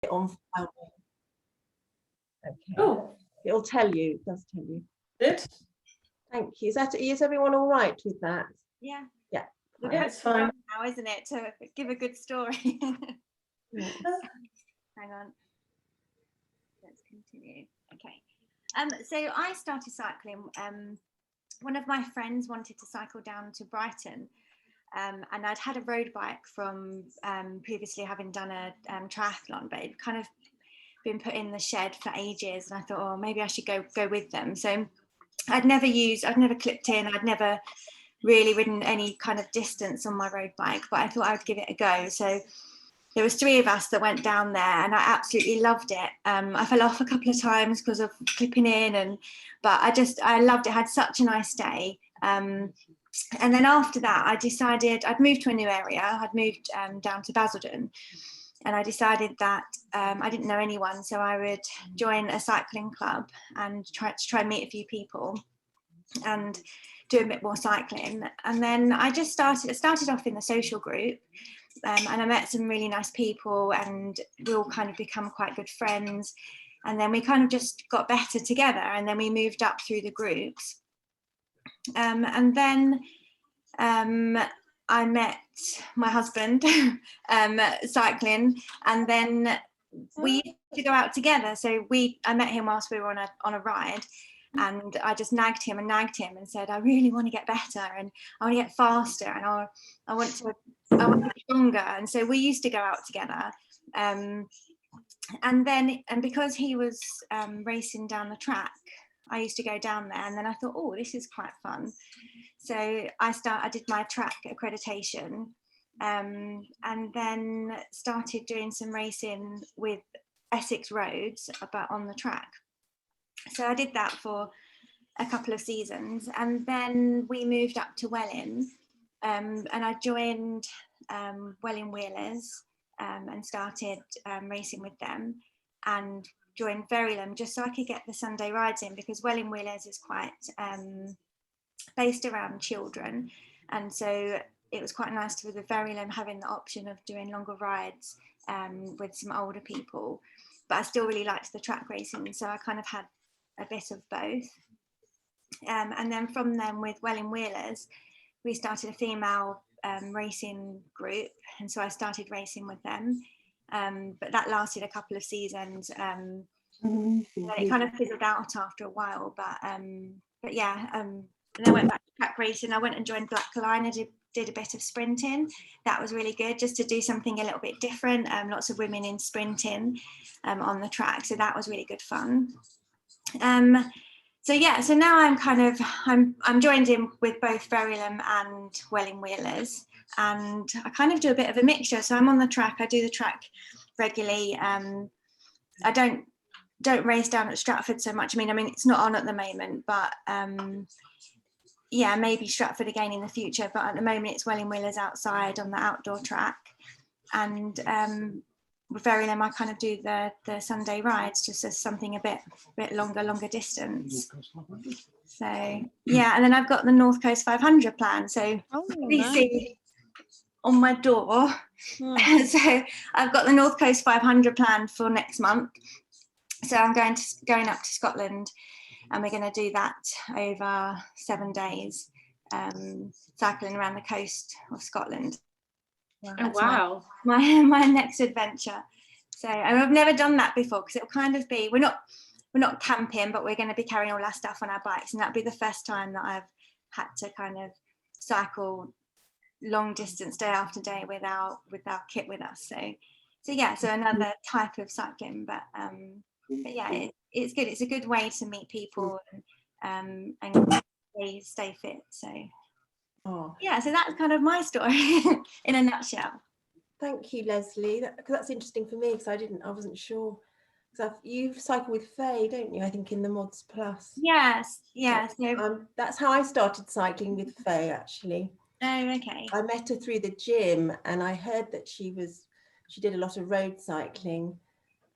it on file. Okay. Oh, it'll tell you. It does tell you. Good. Thank you. Is everyone all right with that? Yeah. Yeah. Yeah, it's fine. Now, isn't it, to give a good story? Yeah. Hang on. Let's continue. Okay. So I started cycling. One of my friends wanted to cycle down to Brighton, and I'd had a road bike from previously having done a triathlon, but it kind of been put in the shed for ages, and I thought, oh, maybe I should go with them. So I'd never clipped in, I'd never really ridden any kind of distance on my road bike, but I thought I would give it a go. So there was 3 of us that went down there, and I absolutely loved it. I fell off a couple of times because of clipping in, but I loved it. I had such a nice day. And then after that, I decided I'd moved to a new area. I'd moved down to Basildon, and I decided that I didn't know anyone, so I would join a cycling club and try and meet a few people and do a bit more cycling. And then I just started off in the social group, and I met some really nice people, and we all kind of become quite good friends. And then we kind of just got better together, and then we moved up through the groups. And then I met my husband cycling, and then we used to go out together. So I met him whilst we were on a ride, and I just nagged him and said, I really want to get better, and I want to get faster, and I want to be stronger. And so we used to go out together. And because he was racing down the track, I used to go down there, and then I thought, oh, this is quite fun. So I did my track accreditation, and then started doing some racing with Essex Roads, but on the track. So I did that for a couple of seasons, and then we moved up to Welling, and I joined Welling Wheelers and started racing with them, and joined Verulam just so I could get the Sunday rides in, because Welling Wheelers is quite based around children, and so it was quite nice with the Verulam having the option of doing longer rides with some older people, but I still really liked the track racing, so I kind of had a bit of both. And then from them with Welling Wheelers, we started a female racing group, and so I started racing with them, but that lasted a couple of seasons. It kind of fizzled out after a while, but yeah, and then I went back to track racing. I went and joined Black Line. I did a bit of sprinting. That was really good, just to do something a little bit different. Lots of women in sprinting on the track, so that was really good fun. So yeah, so now I'm joined in with both Verulam and Welling Wheelers, and I kind of do a bit of a mixture. So I'm on the track. I do the track regularly. I don't race down at Stratford so much. I mean it's not on at the moment, but yeah, maybe Stratford again in the future, but at the moment it's Welling Wheelers outside on the outdoor track. And with Verulam, I kind of do the Sunday rides, just as something a bit longer distance. So yeah, and then I've got the North Coast 500 plan. So you see on my door. So I've got the North Coast 500 plan for next month. So I'm going up to Scotland, and we're going to do that over 7 days, cycling around the coast of Scotland. Oh, wow. My next adventure. So I've never done that before, because it'll kind of be, we're not camping, but we're going to be carrying all our stuff on our bikes, and that'll be the first time that I've had to kind of cycle long distance day after day without kit with us. So yeah, so another type of cycling, but yeah, it's good. It's a good way to meet people and stay fit. So yeah, so that's kind of my story in a nutshell. Thank you, Leslie. That's interesting for me, because I wasn't sure. Because you cycle with Faye, don't you? I think in the Mods Plus. Yes. That's how I started cycling with Faye, actually. Oh, okay. I met her through the gym, and I heard that she did a lot of road cycling,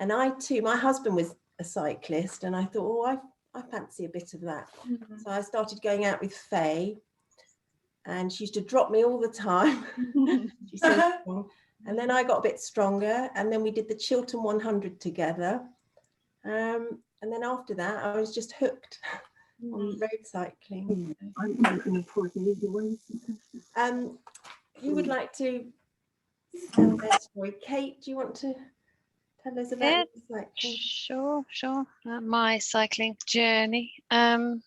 and I too. My husband was a cyclist, and I thought, oh, I fancy a bit of that. Mm-hmm. So I started going out with Faye, and she used to drop me all the time. She's so strong. And then I got a bit stronger, and then we did the Chiltern 100 together. And then after that, I was just hooked on road cycling. Who would like to tell their story? Kate, do you want to tell us about your cycling? Sure. My cycling journey. So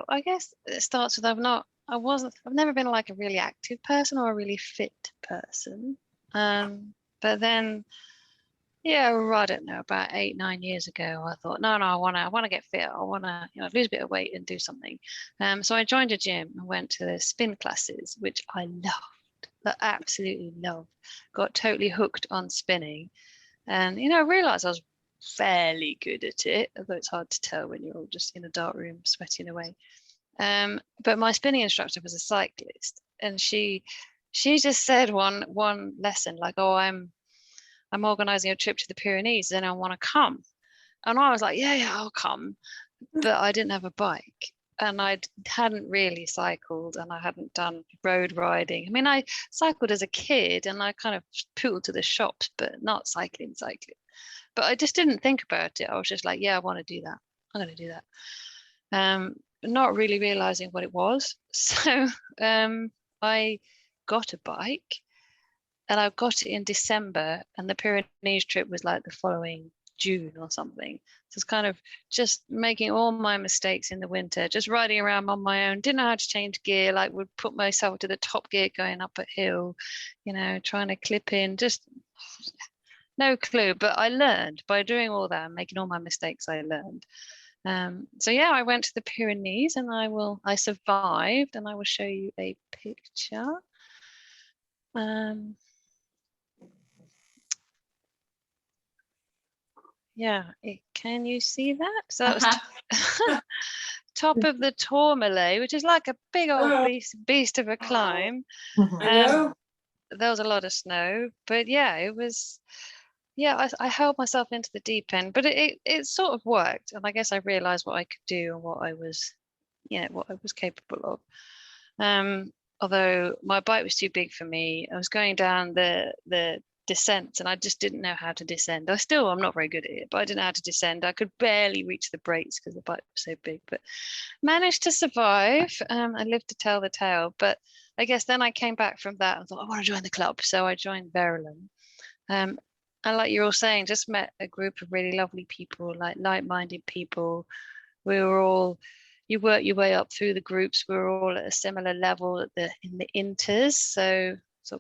I guess it starts with I've never been like a really active person or a really fit person. But then, I don't know, about 8-9 years ago, I thought, no, I want to get fit. I want to, lose a bit of weight and do something. So I joined a gym and went to the spin classes, which I loved. I absolutely loved. Got totally hooked on spinning, and I realized I was fairly good at it, although it's hard to tell when you're all just in a dark room sweating away. But my spinning instructor was a cyclist, and she just said one lesson, like, oh, I'm organizing a trip to the Pyrenees and I want to come. And I was like, yeah, I'll come. But I didn't have a bike, and I hadn't really cycled, and I hadn't done road riding. I mean, I cycled as a kid and I kind of poodled to the shops, but not cycling. But I just didn't think about it. I was just like, yeah, I want to do that. I'm going to do that. Not really realizing what it was. So I got a bike, and I got it in December, and the Pyrenees trip was like the following June or something. So it's kind of just making all my mistakes in the winter, just riding around on my own, didn't know how to change gear, like would put myself to the top gear going up a hill, trying to clip in, just no clue. But I learned by doing all that and making all my mistakes. I learned. So I went to the Pyrenees, and I survived, and I will show you a picture. Can you see that? So that was top of the Tourmalet, which is like a big old beast of a climb. There was a lot of snow, but it was. I held myself into the deep end, but it sort of worked, and I guess I realized what I could do and what I was capable of. Although my bike was too big for me, I was going down the descents, and I just didn't know how to descend. I'm not very good at it, but I didn't know how to descend. I could barely reach the brakes because the bike was so big, but managed to survive and lived to tell the tale. But I guess then I came back from that and thought, I want to join the club. So I joined Verulam. And like you're all saying, just met a group of really lovely people, like-minded people. We were all, you work your way up through the groups. We were all at a similar level in the inters. So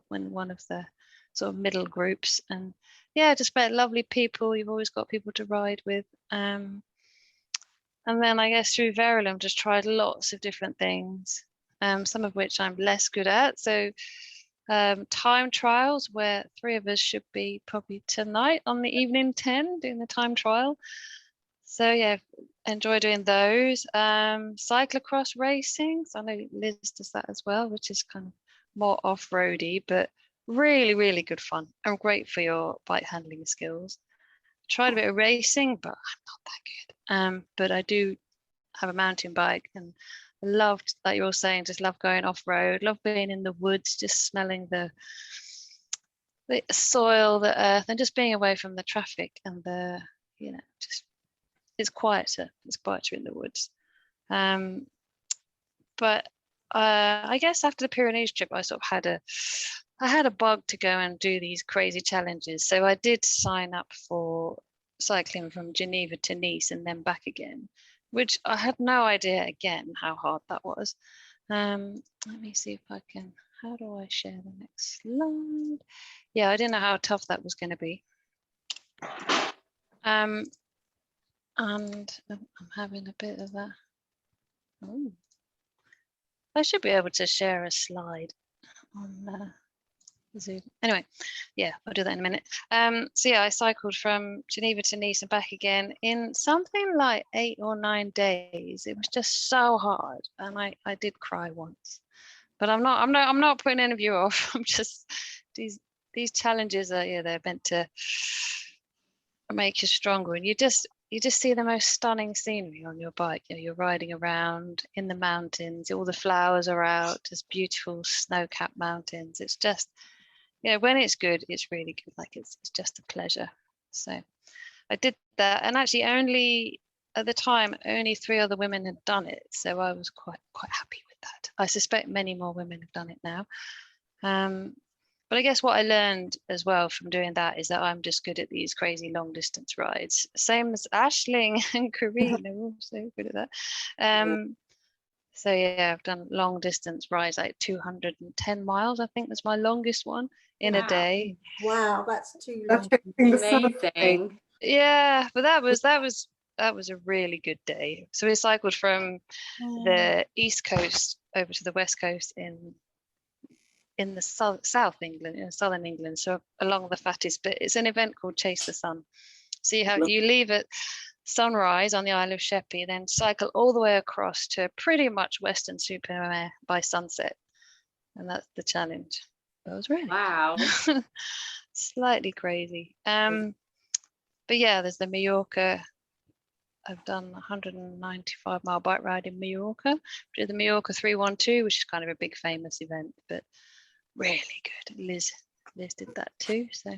when one of the sort of middle groups, and just met lovely people. You've always got people to ride with. And then I guess through Verulam, just tried lots of different things, some of which I'm less good at. So time trials, where 3 of us should be probably tonight on the evening 10 doing the time trial. So enjoy doing those. Cyclocross racing, so I know Liz does that as well, which is kind of more off-roady, but really, really good fun and great for your bike handling skills. Tried a bit of racing, but I'm not that good. But I do have a mountain bike, and loved, like you're all saying, just love going off-road, love being in the woods, just smelling the soil, the earth, and just being away from the traffic and the, just it's quieter in the woods. But I guess after the Pyrenees trip, I sort of had a bug to go and do these crazy challenges. So I did sign up for cycling from Geneva to Nice and then back again, which I had no idea again how hard that was. Let me see if I can, how do I share the next slide? I didn't know how tough that was going to be. And I'm having a bit of a, I should be able to share a slide on Zoom. Anyway, I'll do that in a minute. So I cycled from Geneva to Nice and back again in something like 8 or 9 days. It was just so hard, and I did cry once. But I'm not putting any of you off. I'm just these challenges are they're meant to make you stronger, and you just see the most stunning scenery on your bike. You're riding around in the mountains, all the flowers are out, just beautiful snow-capped mountains. It's just yeah, when it's good, it's really good. Like it's just a pleasure. So I did that, and actually only at the time only 3 other women had done it, so I was quite happy with that. I suspect many more women have done it now. But I guess what I learned as well from doing that is that I'm just good at these crazy long distance rides. Same as Aisling and Karine are also good at that. So yeah, I've done long distance rides, like 210 miles, I think was my longest one in a day. Wow, that's too long. Amazing. Yeah, but that was a really good day. So we cycled from the East Coast over to the West Coast in the South England, in southern England, so along the fattest bit. It's an event called Chase the Sun. So you leave at sunrise on the Isle of Sheppey, then cycle all the way across to pretty much Western Supermare by sunset, and that's the challenge. That was really slightly crazy. But yeah, there's the Mallorca. I've done 195-mile bike ride in Mallorca. We did the Mallorca 312, which is kind of a big famous event, but really good. Liz did that too. So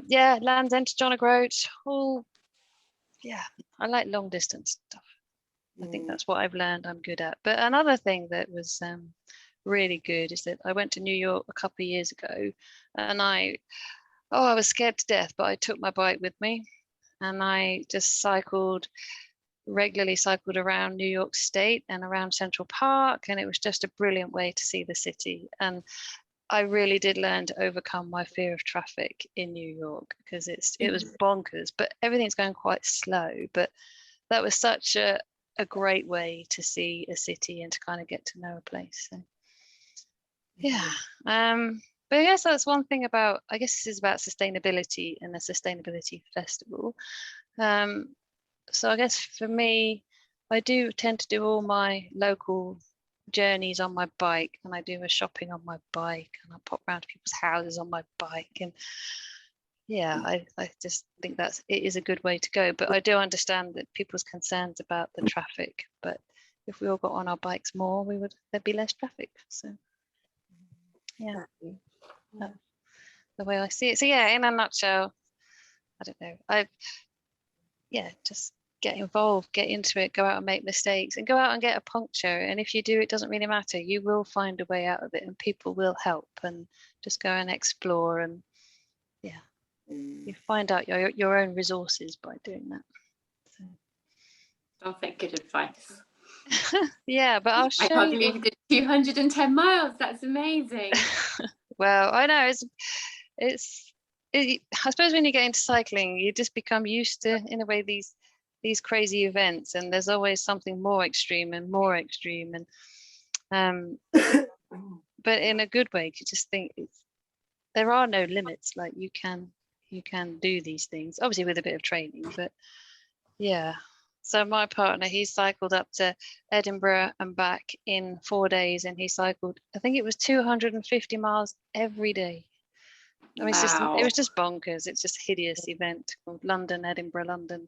yeah, Land's End to John O'Groat. I like long distance stuff. I think that's what I've learned I'm good at. But another thing that was really good is that I went to New York a couple of years ago, and I was scared to death, but I took my bike with me, and I just regularly cycled around New York State and around Central Park, and it was just a brilliant way to see the city. And I really did learn to overcome my fear of traffic in New York, because it was bonkers, but everything's going quite slow. But that was such a great way to see a city and to kind of get to know a place. So yeah. But I guess that's one thing about, I guess this is about sustainability and a sustainability festival. So I guess for me, I do tend to do all my local journeys on my bike, and I do my shopping on my bike, and I pop around to people's houses on my bike. And yeah, I just think it is a good way to go. But I do understand that people's concerns about the traffic, but if we all got on our bikes more, there'd be less traffic. So yeah, that's the way I see it. So yeah, in a nutshell, I don't know, just get involved, get into it, go out and make mistakes, and go out and get a puncture. And if you do, it doesn't really matter. You will find a way out of it, and people will help. And just go and explore, and you find out your own resources by doing that. So. Sounds like good advice. Yeah, but I'll show you. I can't believe you did 210 miles. That's amazing. Well, I know I suppose when you get into cycling, you just become used to, in a way, these crazy events, and there's always something more extreme, and but in a good way. You just think there are no limits. Like you can do these things, obviously with a bit of training. But yeah, so my partner, he cycled up to Edinburgh and back in 4 days, and he cycled, I think it was 250 miles every day. I mean, it was just bonkers. It's just a hideous event called London, Edinburgh, London.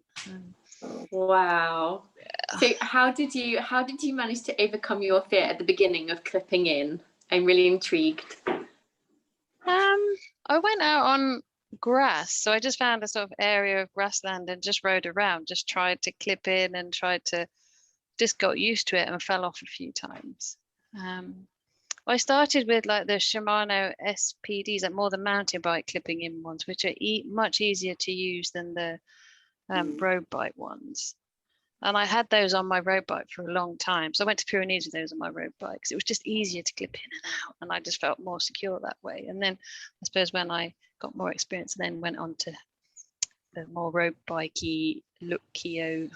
Wow. Yeah. So how did you manage to overcome your fear at the beginning of clipping in? I'm really intrigued. I went out on grass, so I just found a sort of area of grassland and just rode around, just tried to clip in and just got used to it, and fell off a few times. I started with like the Shimano SPDs, like more the mountain bike clipping in ones, which are much easier to use than the road bike ones. And I had those on my road bike for a long time. So I went to Pyrenees with those on my road bike, because it was just easier to clip in and out, and I just felt more secure that way. And then I suppose when I got more experience, then went on to the more road bikey Lucchio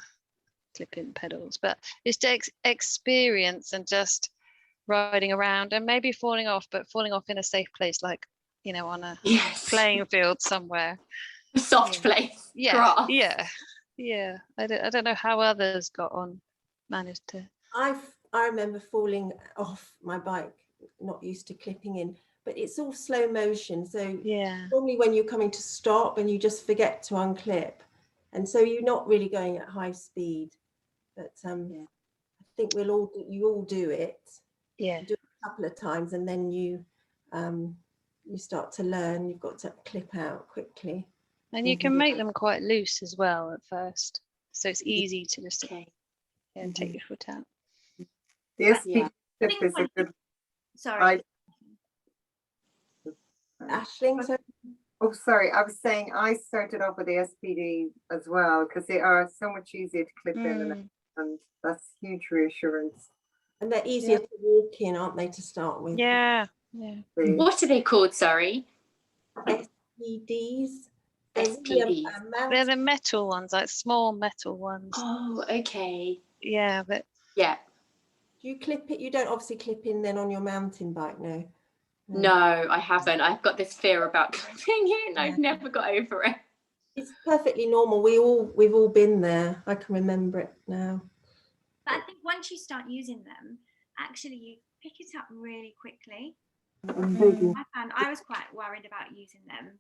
clip-in pedals. But it's just experience and just riding around, and maybe falling off in a safe place, like, on a playing field somewhere. A soft place. Yeah. I don't know how others managed to. I remember falling off my bike, not used to clipping in, but it's all slow motion. So normally when you're coming to stop and you just forget to unclip, and so you're not really going at high speed. But I think you all do it. Yeah. Do it a couple of times, and then you you start to learn, you've got to clip out quickly. And you can make them quite loose as well at first. So it's easy to just take your foot out. The SPD clip is a good. Sorry. Aisling, so Oh, sorry. I was saying I started off with the SPD as well because they are so much easier to clip in, and that's huge reassurance. and they're easier to walk in, aren't they, to start with? Yeah. What are they called? Sorry. SPDs. SPDs. They're the metal ones, like small metal ones. Oh, okay. Yeah, but Yeah. Do you clip it? You don't obviously clip in then on your mountain bike, no? No, I haven't. I've got this fear about clipping in. I've never got over it. It's perfectly normal. We've all been there. I can remember it now. But I think once you start using them, actually you pick it up really quickly. I was quite worried about using them,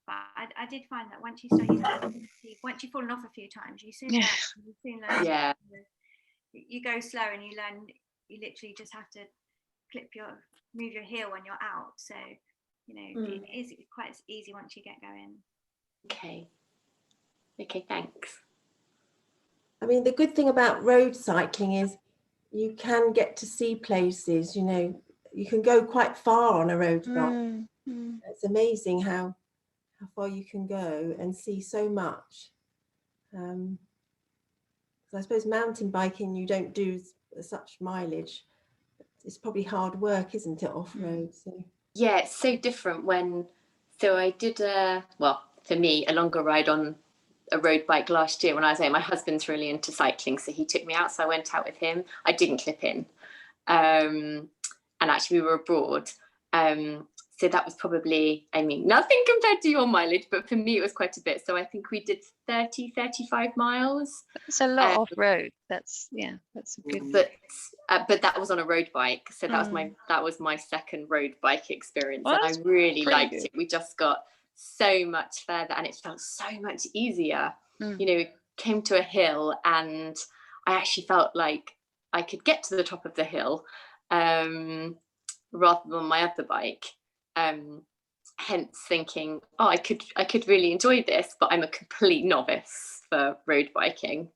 but I did find that once you start using them, once you've fallen off a few times, you soon learn. Yeah. You go slow and you learn. You literally just have to move your heel when you're out. So it is quite easy once you get going. Okay, thanks. I mean, the good thing about road cycling is you can get to see places, you can go quite far on a road bike. It's amazing how far you can go and see so much. I suppose mountain biking, you don't do such mileage. It's probably hard work, isn't it, off-road? So. Yeah, it's so different so I did for me, a longer ride on a road bike last year when I was out. My husband's really into cycling, so he took me out, so I went out with him. I didn't clip in. And actually we were abroad. So that was probably, nothing compared to your mileage, but for me it was quite a bit. So I think we did 35 miles. It's a lot off road. That's a good. But that was on a road bike. So that was my second road bike experience, and I really liked it. We just got so much further, and it felt so much easier. Came to a hill, and I actually felt like I could get to the top of the hill rather than my other bike. Hence thinking, I could really enjoy this, but I'm a complete novice for road biking.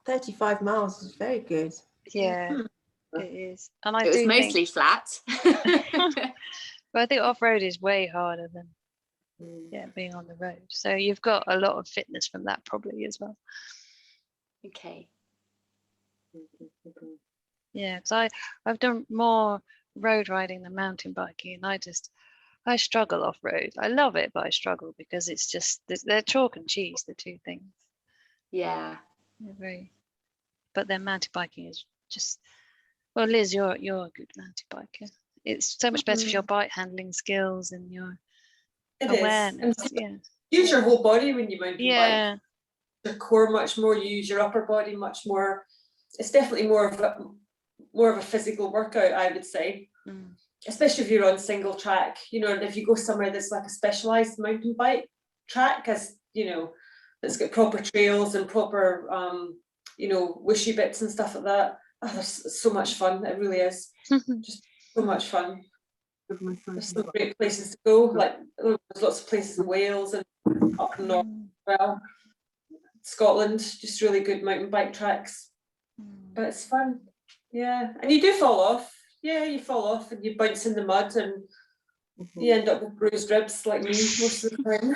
35 miles is very good. Yeah, it is. And it was mostly flat. But I think off-road is way harder than being on the road. So you've got a lot of fitness from that probably as well. Okay. Yeah, because I've done more road riding than mountain biking, and I struggle off-road. I love it, but I struggle because it's just they're chalk and cheese, the two things. Yeah. But then mountain biking is just, well, Liz, you're a good mountain biker. It's so much better for your bike handling skills and your awareness. And use your whole body when you mountain bike. Your core much more. You use your upper body much more. It's definitely more of a physical workout, I would say. Especially if you're on single track, and if you go somewhere that's like a specialized mountain bike track, as that's got proper trails and proper whooshy bits and stuff like that. Oh, that's so much fun. It really is. Just so much fun. There's some great places to go. Like there's lots of places in Wales and up north as well. Scotland, just really good mountain bike tracks. But it's fun. Yeah. And you do fall off. Yeah, you fall off and you bounce in the mud and you end up with bruised ribs like me most of the time.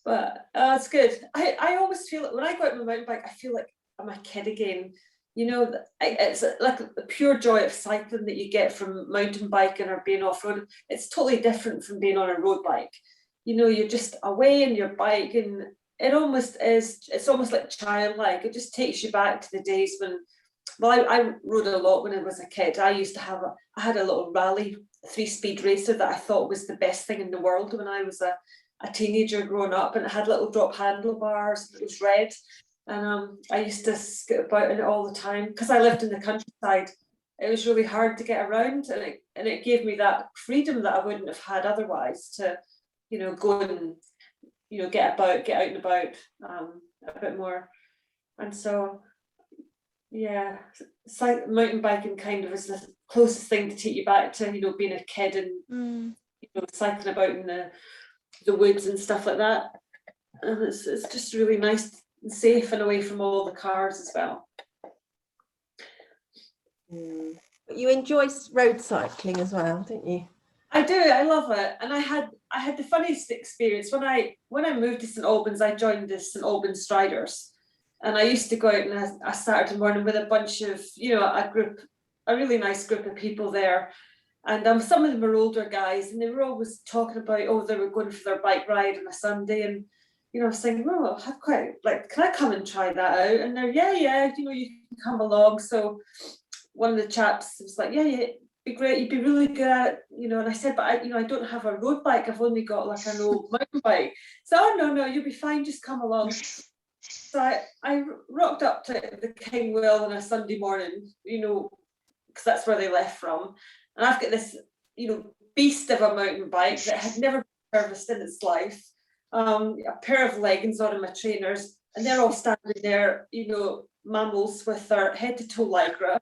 But it's good. I always feel like when I go out on my mountain bike, I feel like I'm a kid again. It's like the pure joy of cycling that you get from mountain biking or being off-road. It's totally different from being on a road bike. You're just away in your bike, and it's almost like childlike. It just takes you back to the days when, I rode a lot when I was a kid. I had a little rally 3-speed racer that I thought was the best thing in the world when I was a teenager growing up, and it had little drop handlebars, and it was red. And I used to scoot about in it all the time because I lived in the countryside. It was really hard to get around, and it gave me that freedom that I wouldn't have had otherwise to, go and, get out and about a bit more. And so, yeah, mountain biking kind of is the closest thing to take you back to, you know, being a kid and you know, cycling about in the woods and stuff like that. And it's just really nice and safe and away from all the cars as well. But you enjoy road cycling as well, don't you? I do. I love it. And I had the funniest experience when I moved to StAlbans. I joined the StAlbans Striders, and I used to go out on a Saturday morning with a bunch of, you know, a really nice group of people there. And some of them were older guys, and they were always talking about, oh, they were going for their bike ride on a Sunday, and you know, I was saying, oh, I'd quite like, can I come and try that out? And they're, yeah, you know, you can come along. So one of the chaps was like, yeah, be great, you'd be really good at it, you know. And I said, but I don't have a road bike, I've only got like an old mountain bike. So, oh no, you'll be fine, just come along. So I rocked up to the King Will on a Sunday morning, you know, because that's where they left from. And I've got this, you know, beast of a mountain bike that had never been serviced in its life, a pair of leggings on and my trainers, and they're all standing there, you know, mammals with their head to toe lycra,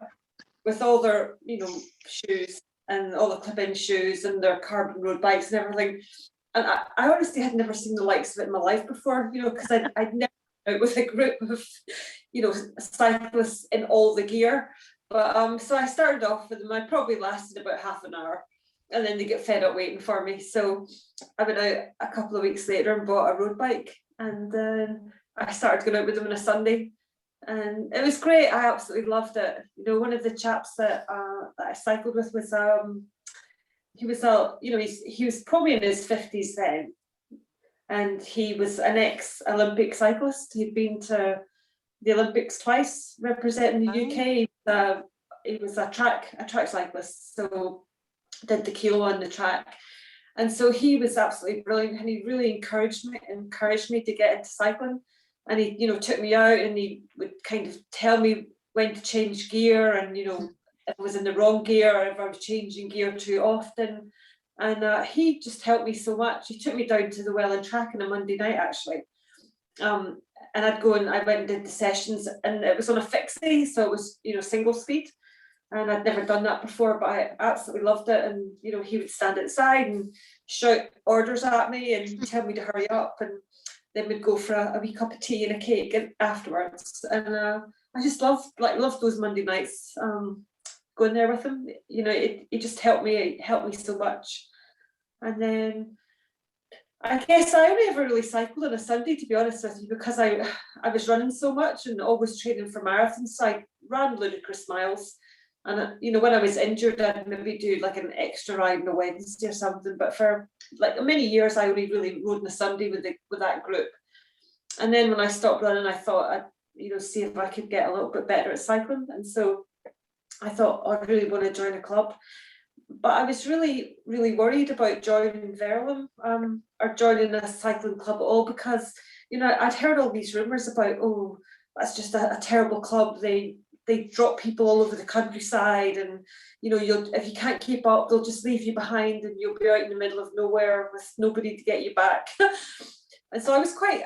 with all their, you know, shoes and all the clip-in shoes and their carbon road bikes and everything. And I honestly had never seen the likes of it in my life before, you know, because I'd never been out with a group of, you know, cyclists in all the gear. But so I started off with them. I probably lasted about half an hour, and then they get fed up waiting for me. So I went out a couple of weeks later and bought a road bike, and then I started going out with them on a Sunday. And it was great. I absolutely loved it. You know, one of the chaps that I cycled with was he was probably in his 50s then, and he was an ex-Olympic cyclist. He'd been to the Olympics twice representing the UK. He was a track cyclist, so did the kilo on the track. And so he was absolutely brilliant, and he really encouraged me to get into cycling. And he, you know, took me out, and he would kind of tell me when to change gear, and, you know, if I was in the wrong gear or if I was changing gear too often. And he just helped me so much. He took me down to the Welland track on a Monday night, actually. And I went and did the sessions, and it was on a fixie, so it was, you know, single speed. And I'd never done that before, but I absolutely loved it. And, you know, he would stand outside and shout orders at me and tell me to hurry up. And then we'd go for a wee cup of tea and a cake afterwards. And I just loved those Monday nights, going there with him. You know, it just helped me so much. And then I guess I only ever really cycled on a Sunday, to be honest with you, because I was running so much and always training for marathons. So I ran ludicrous miles. And, you know, when I was injured, I'd maybe do like an extra ride on a Wednesday or something. But for like many years, I only really rode on a Sunday with that group. And then when I stopped running, I thought I'd, you know, see if I could get a little bit better at cycling. And so I thought, oh, I really want to join a club. But I was really, really worried about joining Verulam or joining a cycling club at all, because, you know, I'd heard all these rumours about, oh, that's just a terrible club. They drop people all over the countryside, and, you know, if you can't keep up, they'll just leave you behind, and you'll be out in the middle of nowhere with nobody to get you back. And so I was quite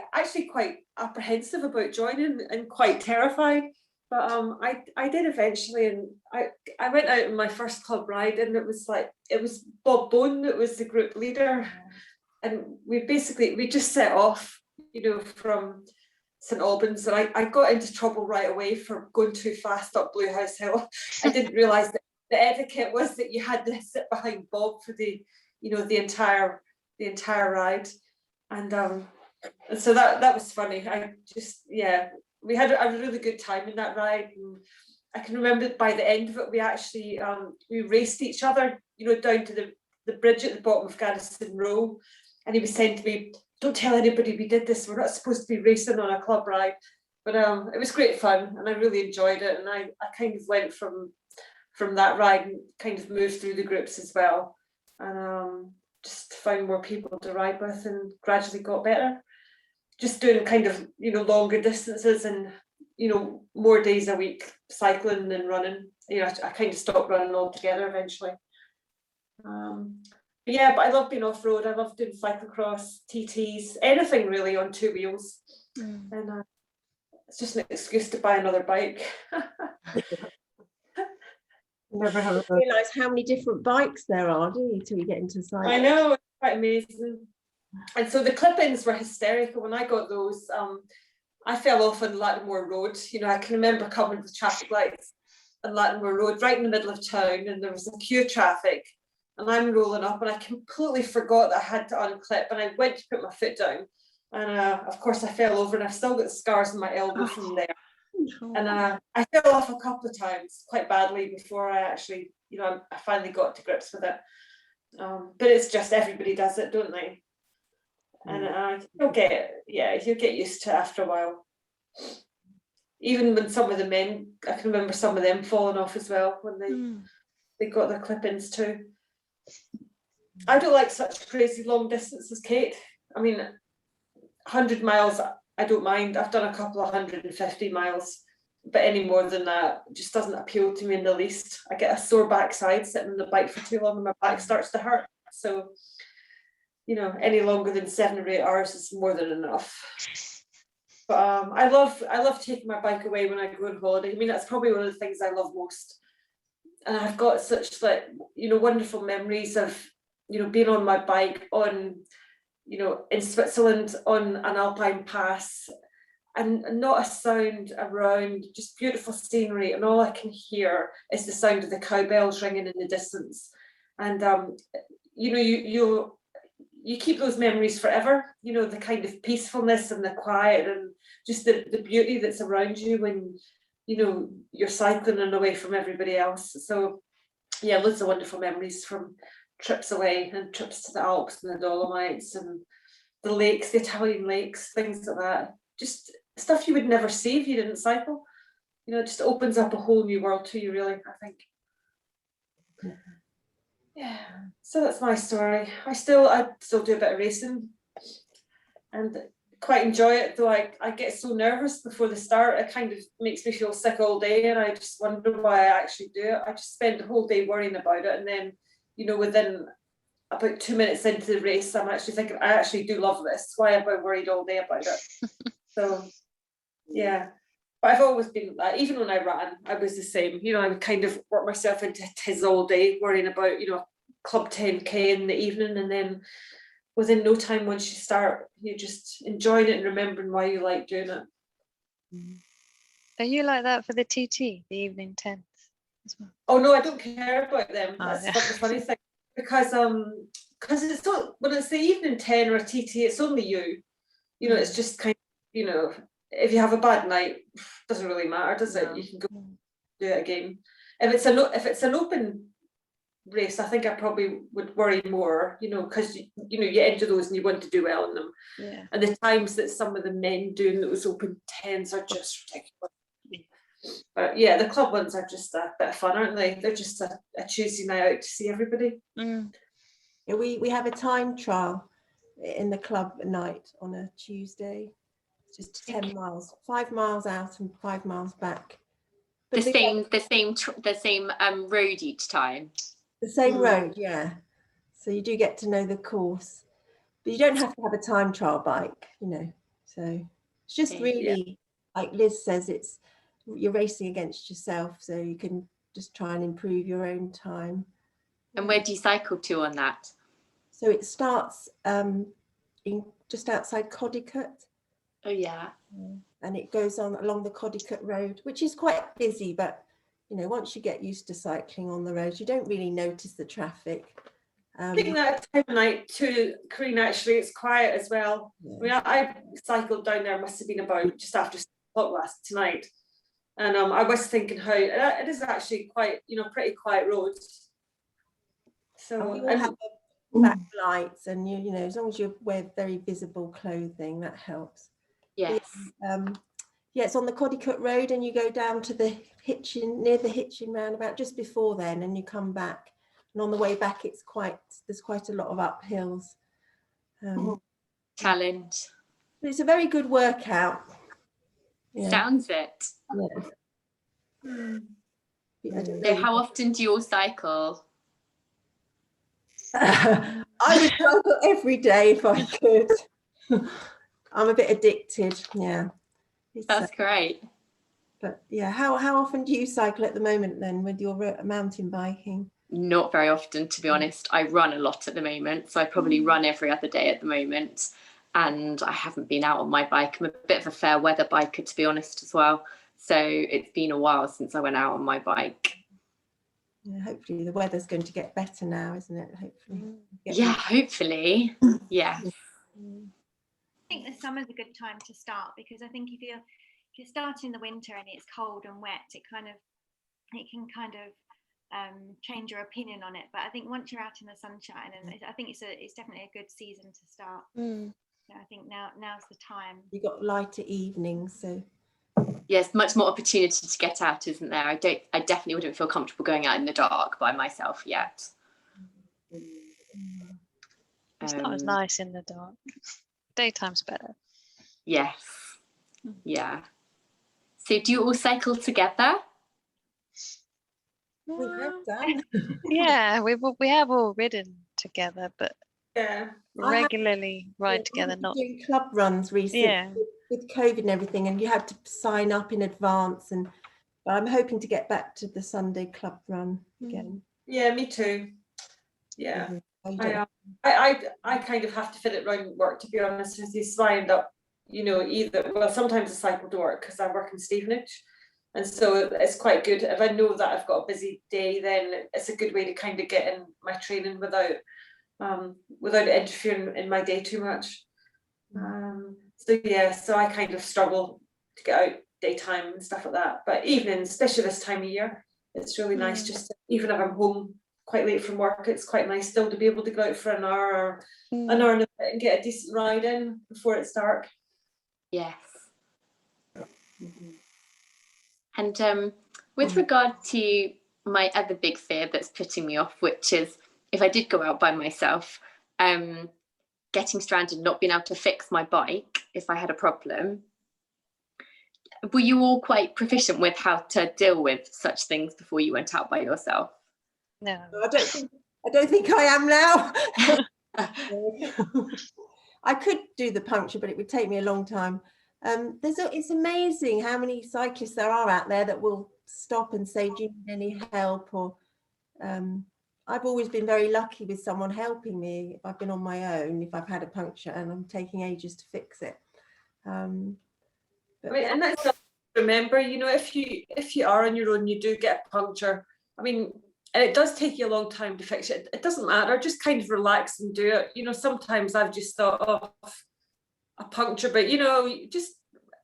apprehensive about joining and quite terrified. But I did eventually, and I went out on my first club ride, and it was Bob Bone that was the group leader, and we just set off, you know, from StAlbans, and I got into trouble right away for going too fast up Blue House Hill. I didn't realise that the etiquette was that you had to sit behind Bob for the entire ride, and so that was funny. We had a really good time in that ride, and I can remember by the end of it, we actually we raced each other, you know, down to the bridge at the bottom of Garrison Row, and he was saying to me, "Don't tell anybody we did this. We're not supposed to be racing on a club ride." But it was great fun, and I really enjoyed it. And I kind of went from that ride and kind of moved through the groups as well, and just found more people to ride with, and gradually got better. Just doing kind of, you know, longer distances and, you know, more days a week cycling and running. You know, I kind of stopped running altogether eventually. But I love being off road. I love doing cyclocross, TTs, anything really on two wheels. And it's just an excuse to buy another bike. Never have You realise how many different bikes there are, do you, till you get into cycling? I know, it's quite amazing. And so the clip-ins were hysterical when I got those. I fell off on Lattimore Road. You know, I can remember coming to the traffic lights on Lattimore Road, right in the middle of town, and there was a queue of traffic, and I'm rolling up, and I completely forgot that I had to unclip, and I went to put my foot down, and of course I fell over, and I've still got scars on my elbow from there. And I fell off a couple of times quite badly before I actually, you know, I finally got to grips with it. But it's just everybody does it, don't they? And you'll get used to it after a while. Even when some of the men, I can remember some of them falling off as well when they got their clip-ins too. I don't like such crazy long distances, Kate. I mean, 100 miles, I don't mind. I've done a couple of 150 miles, but any more than that just doesn't appeal to me in the least. I get a sore backside sitting on the bike for too long and my back starts to hurt. So, you know, any longer than 7 or 8 hours is more than enough. But I love taking my bike away when I go on holiday. I mean, that's probably one of the things I love most. And I've got such, like, you know, wonderful memories of, you know, being on my bike on, you know, in Switzerland on an alpine pass, and not a sound around, just beautiful scenery, and all I can hear is the sound of the cowbells ringing in the distance. And you know, you keep those memories forever, you know, the kind of peacefulness and the quiet and just the beauty that's around you when, you know, you're cycling and away from everybody else. So yeah, loads of wonderful memories from trips away and trips to the Alps and the Dolomites and the lakes, the Italian lakes, things like that. Just stuff you would never see if you didn't cycle. You know, it just opens up a whole new world to you, really, I think. Yeah, so that's my story. I still do a bit of racing and quite enjoy it, though I get so nervous before the start. It kind of makes me feel sick all day, and I just wonder why I actually do it. I just spend the whole day worrying about it, and then, you know, within about 2 minutes into the race, I'm actually thinking, I actually do love this. Why have I worried all day about it? So yeah, but I've always been like that. Even when I ran, I was the same. You know, I would kind of work myself into a tiz all day, worrying about, you know, club 10k in the evening, and then within no time, once you start, you're just enjoying it and remembering why you like doing it. Are you like that for the TT, the evening 10s as well? Oh no, I don't care about them. That's yeah. the funny thing, because it's so, when it's the evening 10 or a TT, it's only you. You know, it's just kind of, you know, if you have a bad night, doesn't really matter, does it? You can go do it again. If it's an open race, I think I probably would worry more, you know, because you know, you enter those and you want to do well in them. Yeah. And the times that some of the men doing those open 10s are just ridiculous. But yeah, the club ones are just a bit of fun, aren't they? They're just a Tuesday night out to see everybody. Yeah, we have a time trial in the club at night on a Tuesday. It's just 10 miles, 5 miles out and 5 miles back. But the same road each time. The same road, yeah. So you do get to know the course, but you don't have to have a time trial bike, you know. So it's just really, like Liz says, you're racing against yourself, so you can just try and improve your own time. And where do you cycle to on that? So it starts in just outside Codicut. Oh yeah. And it goes on along the Codicut Road, which is quite busy, but you know, once you get used to cycling on the road, you don't really notice the traffic. I think that time of night too, Corinne, actually, it's quiet as well. Yeah. I mean, I cycled down there, must have been about just after 6 o'clock last tonight. And I was thinking how it is actually quite, you know, pretty quiet roads. So and we all have backlights, and you know, as long as you wear very visible clothing, that helps. Yes. Yeah, it's on the Codicut Road, and you go down to the near the Hitchin roundabout just before then, and you come back. And on the way back, there's quite a lot of uphills. Challenge. It's a very good workout. Yeah. Sounds it. Yeah. So how often do you all cycle? I would cycle every day if I could. I'm a bit addicted. Yeah. That's great. But yeah, how often do you cycle at the moment then with your mountain biking? Not very often, to be honest. I run a lot at the moment, so I probably run every other day at the moment, and I haven't been out on my bike. I'm a bit of a fair weather biker, to be honest, as well, so it's been a while since I went out on my bike. Yeah, hopefully the weather's going to get better now, isn't it? Hopefully. Yeah, hopefully. Yeah. I think the summer's a good time to start, because I think if you're starting in the winter and it's cold and wet, it can kind of change your opinion on it. But I think once you're out in the sunshine, and I think it's definitely a good season to start. So I think now's the time. You've got lighter evenings, so Yes, much more opportunity to get out, isn't there? I definitely wouldn't feel comfortable going out in the dark by myself yet. It's not as nice in the dark. Daytime's better. Yes. Yeah. So do you all cycle together? we have done. Yeah, we have all ridden together, but Yeah. regularly ride together, not doing club runs recently. Yeah. With COVID and everything, and you had to sign up in advance, but I'm hoping to get back to the Sunday club run again. Yeah, me too. Yeah. I I kind of have to fit it around work, to be honest with you. So I end up, sometimes I cycle to work because I work in Stevenage, and so it's quite good. If I know that I've got a busy day, then it's a good way to kind of get in my training without it interfering in my day too much. So I kind of struggle to get out daytime and stuff like that. But evenings, especially this time of year, it's really nice just to, even if I'm home quite late from work, it's quite nice still to be able to go out for an hour or an hour and a bit and get a decent ride in before it's dark. Yes. And with regard to my other big fear that's putting me off, which is if I did go out by myself, getting stranded, not being able to fix my bike if I had a problem. Were you all quite proficient with how to deal with such things before you went out by yourself? No. I don't think I am now. I could do the puncture, but it would take me a long time. It's amazing how many cyclists there are out there that will stop and say, do you need any help? Or I've always been very lucky with someone helping me if I've been on my own, if I've had a puncture and I'm taking ages to fix it. And that's something to remember, if you are on your own, you do get a puncture. I mean, and it does take you a long time to fix it. It doesn't matter, just kind of relax and do it. Sometimes I've just thought of a puncture, but just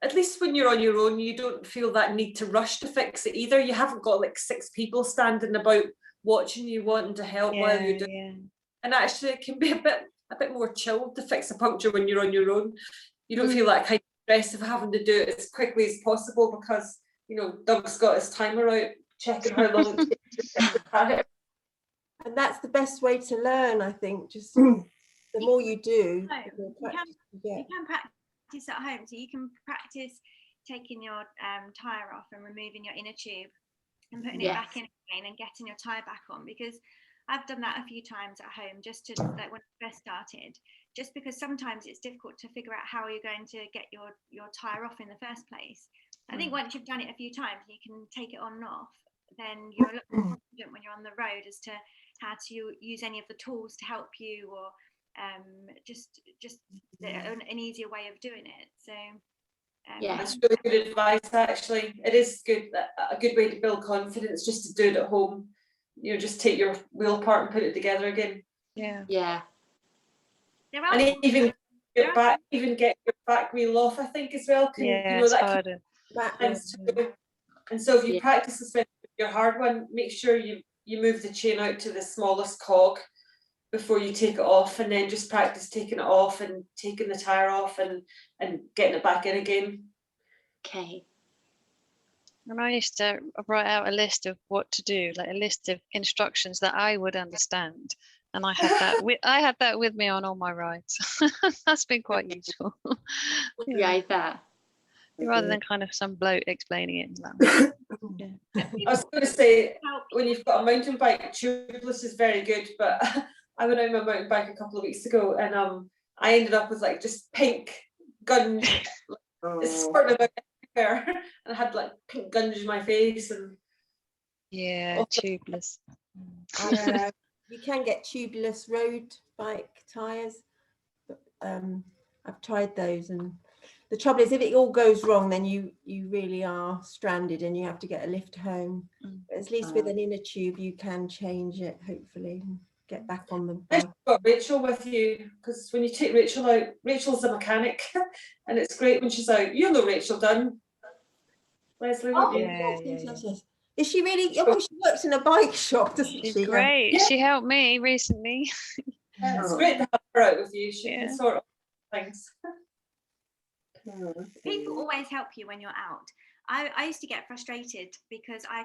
at least when you're on your own, you don't feel that need to rush to fix it either. You haven't got like 6 people standing about watching you, wanting to help while you're doing it. And actually it can be a bit more chilled to fix a puncture when you're on your own. You don't feel that kind of stress of having to do it as quickly as possible because Doug's got his timer out checking how long it takes. And that's the best way to learn, I think. Just the more you do, the more practice you get. You can practice at home, so you can practice taking your tyre off and removing your inner tube and putting it back in again and getting your tyre back on, because I've done that a few times at home just to, like, when I first started, just because sometimes it's difficult to figure out how you're going to get your tyre off in the first place. I think once you've done it a few times, you can take it on and off, then you're a lot more confident when you're on the road as to how to use any of the tools to help you, or just an easier way of doing it. So that's really good advice. Actually, it is good, a good way to build confidence, just to do it at home. Just take your wheel apart and put it together again. Yeah. And even get your back wheel off, I think, as well. It's harder. And so if you practice with your hard one, make sure you move the chain out to the smallest cog before you take it off, and then just practice taking it off and taking the tyre off and getting it back in again. Okay. And I used to write out a list of what to do, like a list of instructions that I would understand. And I had that with me on all my rides. That's been quite useful. Yeah, I bet. Rather than kind of some bloke explaining it. I was going to say, when you've got a mountain bike, Tubeless is very good, but I went on my mountain bike a couple of weeks ago, and I ended up with like just pink gun everywhere, and I had like pink gunge in my face, and tubeless. You can get tubeless road bike tires, but I've tried those, and the trouble is if it all goes wrong, then you really are stranded and you have to get a lift home. But at least with an inner tube you can change it, hopefully, and get back on the bike. You've got Rachel with you, because when you take Rachel out, Rachel's a mechanic and it's great when she's out. You know Rachel Dunn, Leslie, won't you? Yes. Is she really? Oh, she works in a bike shop, doesn't she? She's great. She helped me recently. It's great to have her out with you. She can sort of things. People always help you when you're out. I used to get frustrated because I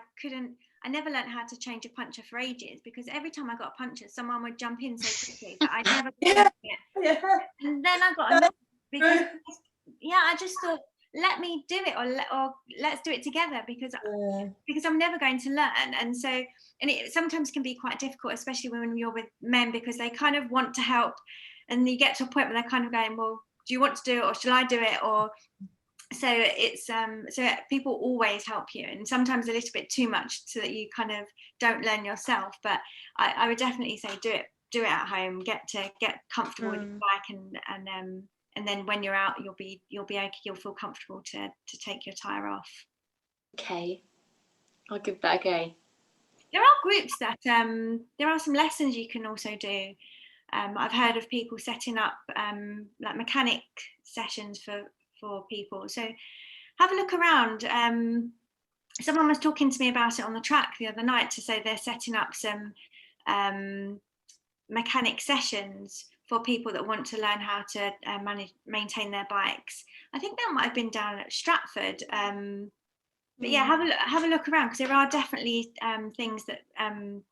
never learned how to change a puncture for ages, because every time I got a puncture, someone would jump in so quickly that I never could do it. And then I got annoyed because I just thought, let me do it, or let's do it together, because I'm never going to learn. And so, and it sometimes can be quite difficult, especially when you're with men, because they kind of want to help, and you get to a point where they're kind of going, well, do you want to do it, or shall I do it? Or so it's so people always help you, and sometimes a little bit too much, so that you kind of don't learn yourself. But I would definitely say do it at home, get comfortable with your bike, and then when you're out, you'll be okay, you'll feel comfortable to take your tire off. Okay, I'll give that a go. There are groups that there are some lessons you can also do. I've heard of people setting up like mechanic sessions for people. So have a look around. Someone was talking to me about it on the track the other night, to say they're setting up some mechanic sessions for people that want to learn how to maintain their bikes. I think that might have been down at Stratford. But yeah, have a look around, because there are definitely things that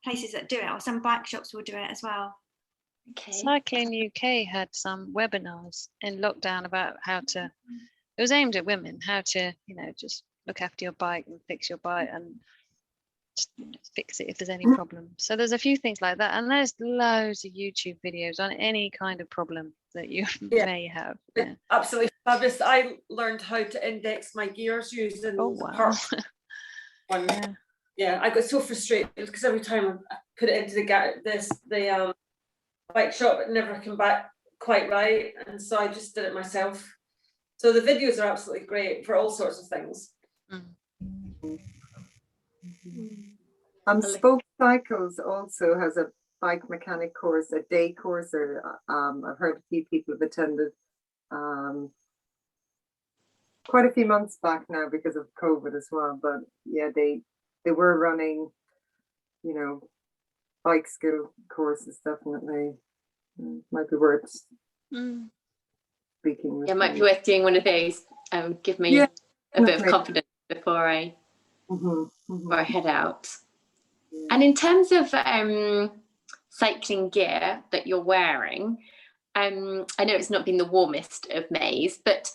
places that do it, or some bike shops will do it as well. Okay. Cycling UK had some webinars in lockdown about how to, it was aimed at women, how to, just look after your bike and fix your bike and just, fix it if there's any problem. So there's a few things like that, and there's loads of YouTube videos on any kind of problem that you may have. Yeah. Absolutely fabulous. I learned how to index my gears using the part one. I got so frustrated because every time I put it into the bike shop, it never came back quite right, and so I just did it myself. So the videos are absolutely great for all sorts of things. Spoke Cycles also has a bike mechanic course, a day course, or I've heard a few people have attended quite a few months back now because of COVID as well. But yeah, they were running, bike skill courses. Definitely might be worth speaking with. Yeah, might be worth doing one of those. Give me a bit of confidence before I head out. And in terms of cycling gear that you're wearing, I know it's not been the warmest of Mays, but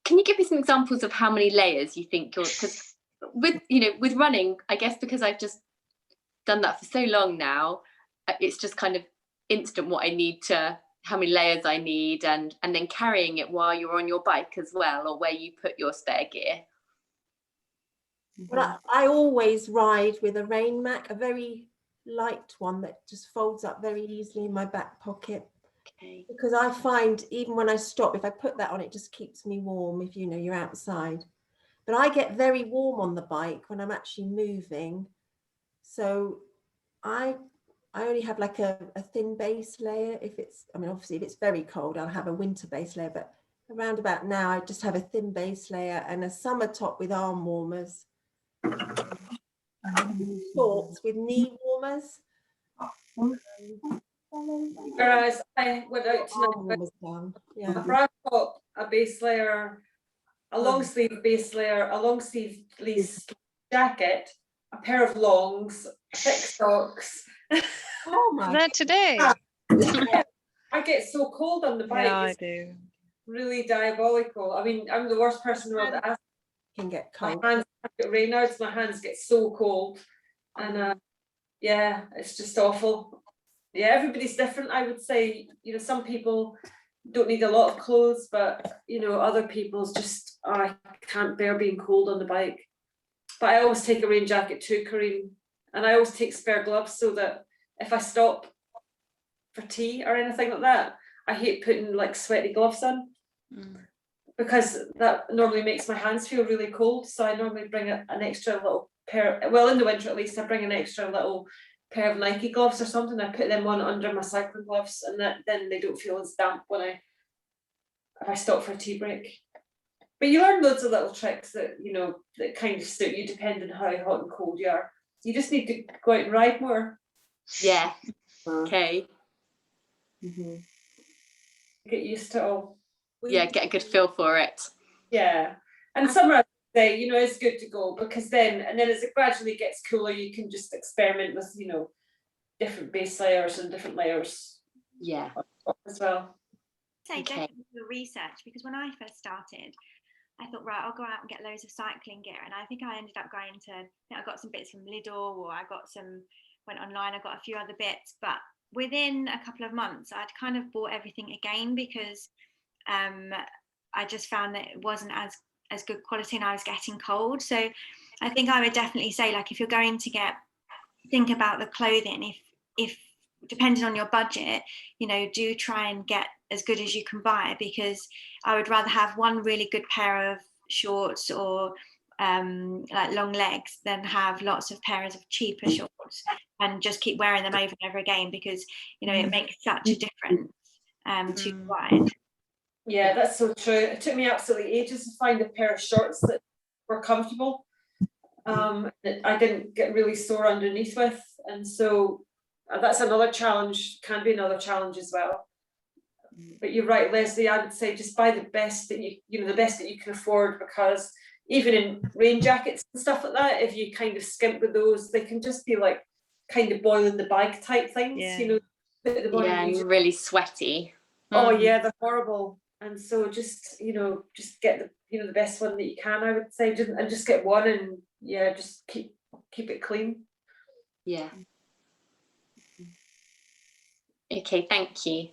can you give me some examples of how many layers you think you're, because with running, I guess because I've just done that for so long now, it's just kind of instant what I need to, how many layers I need, and then carrying it while you're on your bike as well, or where you put your spare gear. Well, I always ride with a rain mac, a very light one that just folds up very easily in my back pocket. Okay. Because I find even when I stop, if I put that on, it just keeps me warm if you're outside. But I get very warm on the bike when I'm actually moving. So I only have like a thin base layer. Obviously if it's very cold, I'll have a winter base layer, but around about now I just have a thin base layer and a summer top with arm warmers. Shorts with knee warmers. Whereas I went out tonight with a bra top, a base layer, a long sleeve base layer, a long sleeve jacket, a pair of longs, thick socks. Oh my! That today. I get so cold on the bike. Yeah, I do. Really diabolical. I mean, I'm the worst person in the world that can get cold. My hands get Raynaud's, my hands get so cold, and it's just awful. Yeah, everybody's different. I would say, some people don't need a lot of clothes, but other people's just I can't bear being cold on the bike. But I always take a rain jacket too, Corinne, and I always take spare gloves so that if I stop for tea or anything like that, I hate putting like sweaty gloves on because that normally makes my hands feel really cold. So I normally bring an extra little pair, well, in the winter at least, I bring an extra little pair of Nike gloves or something. I put them on under my cycling gloves, and then they don't feel as damp if I stop for a tea break. But you learn loads of little tricks that, you know, that kind of suit you depending on how hot and cold you are. You just need to go out and ride more. Yeah. Okay. Get used to it all. Yeah, get a good feel for it. Yeah. And summer, I say, you know, it's good to go because then as it gradually gets cooler, you can just experiment with, you know, different base layers and different layers. Yeah. As well. Say definitely do research, because when I first started, I thought, right, I'll go out and get loads of cycling gear, and I think I ended up going to, I got some bits from Lidl, or went online, I got a few other bits, but within a couple of months I'd kind of bought everything again because I just found that it wasn't as good quality and I was getting cold. So I think I would definitely say, like, if you're going to think about the clothing, if depending on your budget, you know, do try and get as good as you can buy, because I would rather have one really good pair of shorts or like long legs than have lots of pairs of cheaper shorts and just keep wearing them over and over again, because, you know, it makes such a difference to ride. Yeah, that's so true. It took me absolutely ages to find a pair of shorts that were comfortable. That I didn't get really sore underneath with, and so that's another challenge, can be another challenge as well. But you're right, Leslie, I would say just buy the best that the best that you can afford, because even in rain jackets and stuff like that, if you kind of skimp with those, they can just be like kind of boiling the bag type things, you know. And really sweaty. Oh yeah, they're horrible. And so just get the best one that you can, I would say, just get one, and just keep it clean. Yeah. Okay, thank you.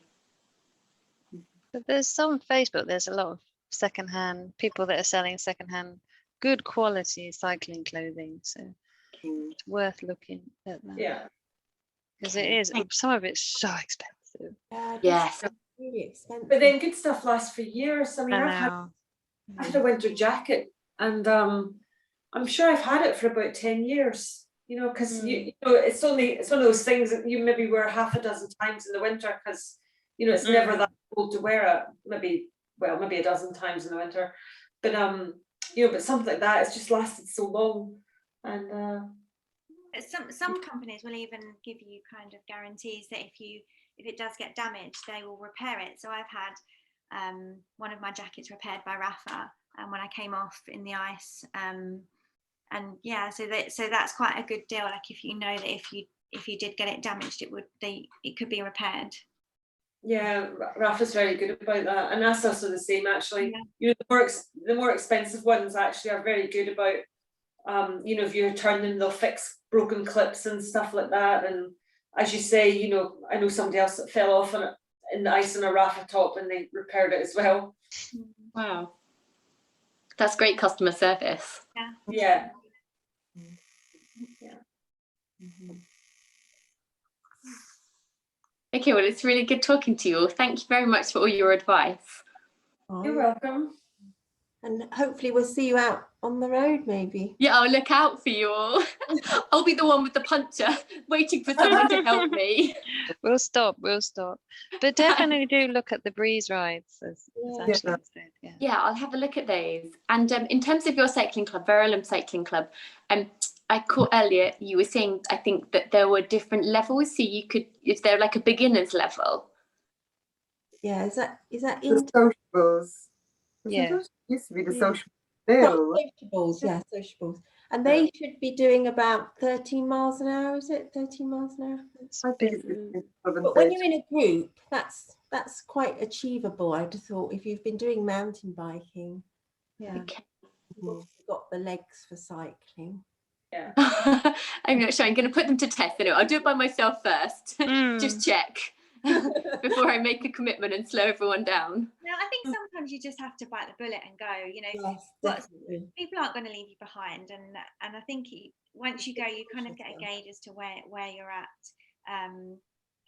But there's on Facebook, there's a lot of secondhand people that are selling secondhand good quality cycling clothing, so it's worth looking at that. Yeah, because it is, some of it's so expensive. Yes. Really expensive. but then good stuff lasts for years. I mean, I I had a winter jacket, and I'm sure I've had it for about 10 years. You know, because you know, it's one of those things that you maybe wear half a dozen times in the winter, because you know it's never that cold to wear it. Maybe a dozen times in the winter, but but something like that, it's just lasted so long. And some companies will even give you kind of guarantees that if it does get damaged, they will repair it. So I've had one of my jackets repaired by Rafa when I came off in the ice, so that's quite a good deal. Like, if you know that if you did get it damaged, it could be repaired. Yeah, Rafa's very good about that, and that's also the same actually. You know, the more expensive ones actually are very good about if you return them, they'll fix broken clips and stuff like that. And as you say, you know, I know somebody else that fell off in the ice on a Rafa top, and they repaired it as well. Wow, that's great customer service. Yeah. Okay, well, it's really good talking to you all. Thank you very much for all your advice. You're welcome. And hopefully we'll see you out on the road, maybe. Yeah, I'll look out for you all. I'll be the one with the puncture, waiting for someone to help me. We'll stop. But definitely do look at the breeze rides, as Ashley said. Yeah, I'll have a look at those. And in terms of your cycling club, Verulam Cycling Club, I caught earlier you were saying, I think, that there were different levels. So is there like a beginner's level? Yeah, is that the sociables? Yeah. It used to be the sociables. Sociables, yeah, sociables. And they should be doing about 13 miles an hour, is it? 13 miles an hour? But when you're in a group, that's quite achievable, I'd have thought, if you've been doing mountain biking. Yeah. Okay. You've got the legs for cycling. Yeah. I'm not sure. I'm going to put them to test. Anyway, I'll do it by myself first. Just check before I make a commitment and slow everyone down. No, I think sometimes sometimes you just have to bite the bullet and go, you know. Yes, definitely. People aren't going to leave you behind, and I think once you go, you kind of get a gauge as to where you're at.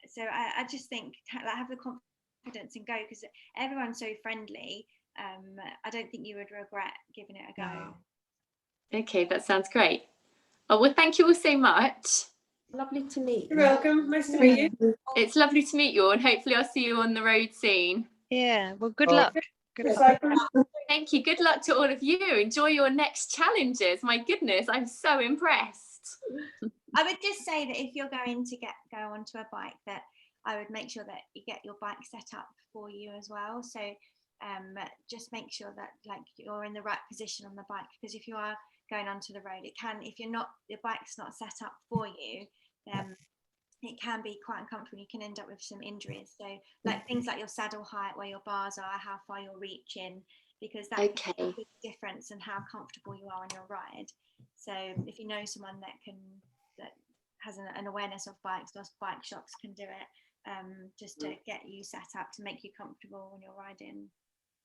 So I just think like, have the confidence and go, because everyone's so friendly. I don't think you would regret giving it a go. Okay, that sounds great. Oh, well, thank you all so much. Lovely to meet you. You're welcome. Nice to meet you. It's lovely to meet you all, and hopefully I'll see you on the road soon. Yeah, well, good luck. Good It's luck. like- Thank you. Good luck to all of you. Enjoy your next challenges. My goodness, I'm so impressed. I would just say that if you're going to go onto a bike, that I would make sure that you get your bike set up for you as well. So just make sure that like you're in the right position on the bike, because if you are going onto the road, if your bike's not set up for you, it can be quite uncomfortable. You can end up with some injuries. So like things like your saddle height, where your bars are, how far you're reaching, because that can make a big difference in how comfortable you are on your ride. So if you know someone that has an awareness of bikes, those bike shops can do it, just to get you set up to make you comfortable when you're riding.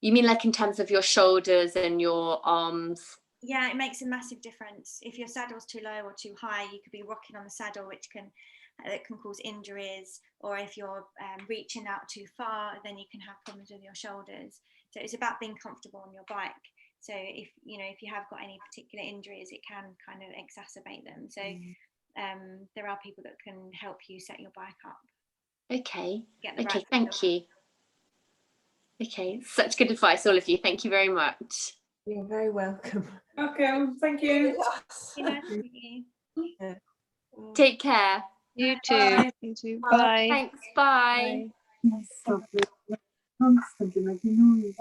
You mean like in terms of your shoulders and your arms? Yeah, it makes a massive difference. If your saddle's too low or too high, you could be rocking on the saddle, which can cause injuries. Or if you're reaching out too far, then you can have problems with your shoulders. So it's about being comfortable on your bike. So if you have got any particular injuries, it can kind of exacerbate them. So there are people that can help you set your bike up. Okay. Okay, Right, thank you. Okay, such good advice, all of you. Thank you very much. You're very welcome. Welcome. Thank you. Yeah. Take care. You too. Bye. You too. Bye. Thanks. Bye. Bye. Stop it. Constant, you make me noise.